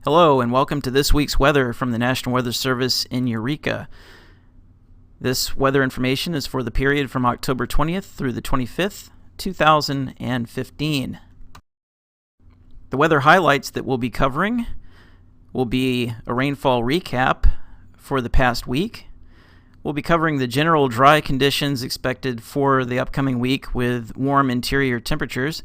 Hello and welcome to this week's weather from the National Weather Service in Eureka. This weather information is for the period from October 20th through the 25th, 2015. The weather highlights that we'll be covering will be a rainfall recap for the past week. We'll be covering the general dry conditions expected for the upcoming week with warm interior temperatures.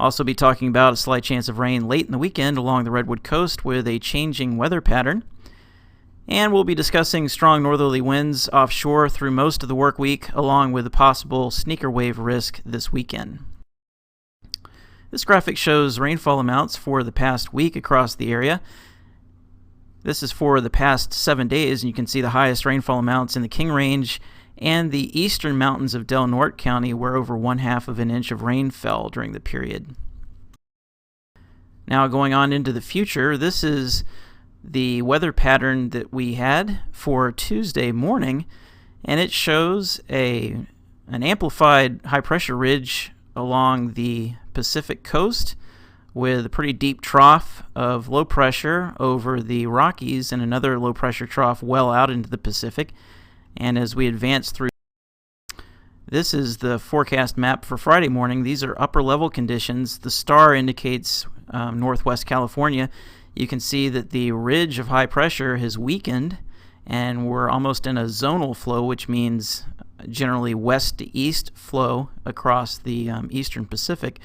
Also be talking about a slight chance of rain late in the weekend along the Redwood Coast with a changing weather pattern. And we'll be discussing strong northerly winds offshore through most of the work week, along with a possible sneaker wave risk this weekend. This graphic shows rainfall amounts for the past week across the area. This is for the past 7 days, and you can see the highest rainfall amounts in the King Range and the eastern mountains of Del Norte County, where over 1/2 of an inch of rain fell during the period. Now going on into the future, this is the weather pattern that we had for Tuesday morning, and it shows an amplified high-pressure ridge along the Pacific coast with a pretty deep trough of low pressure over the Rockies and another low-pressure trough well out into the Pacific. And as we advance through, this is the forecast map for Friday morning. These are upper level conditions. The star indicates northwest California. You can see that the ridge of high pressure has weakened, and we're almost in a zonal flow, which means generally west to east flow across the eastern Pacific.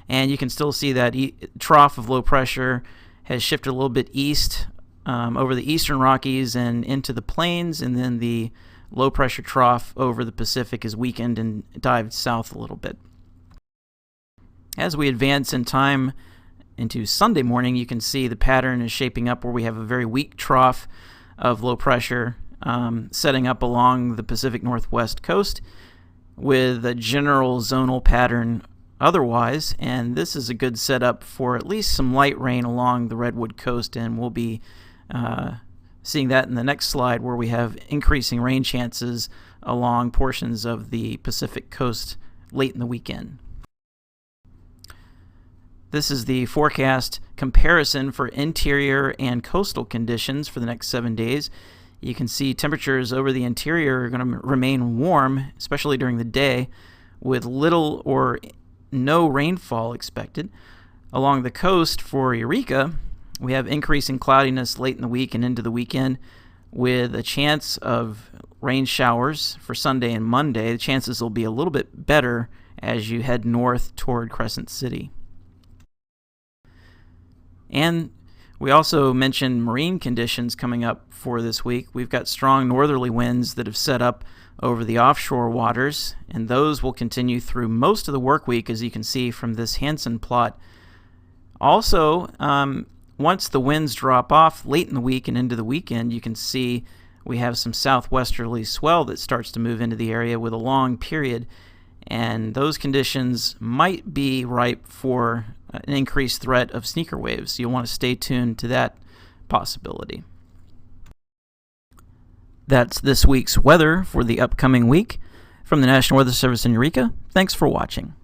And you can still see that trough of low pressure has shifted a little bit east over the eastern Rockies and into the plains, and then the low pressure trough over the Pacific is weakened and dived south a little bit. As we advance in time into Sunday morning, you can see the pattern is shaping up where we have a very weak trough of low pressure setting up along the Pacific Northwest coast with a general zonal pattern otherwise, and this is a good setup for at least some light rain along the Redwood Coast, and we'll be seeing that in the next slide, where we have increasing rain chances along portions of the Pacific coast late in the weekend. This is the forecast comparison for interior and coastal conditions for the next 7 days. You can see temperatures over the interior are going to remain warm, especially during the day, with little or no rainfall expected. Along the coast for Eureka, we have increasing cloudiness late in the week and into the weekend with a chance of rain showers for Sunday and Monday. The chances will be a little bit better as you head north toward Crescent City. And we also mentioned marine conditions coming up for this week. We've got strong northerly winds that have set up over the offshore waters, and those will continue through most of the work week, as you can see from this Hansen plot. Also, once the winds drop off late in the week and into the weekend, you can see we have some southwesterly swell that starts to move into the area with a long period, and those conditions might be ripe for an increased threat of sneaker waves. So you'll want to stay tuned to that possibility. That's this week's weather for the upcoming week. From the National Weather Service in Eureka, thanks for watching.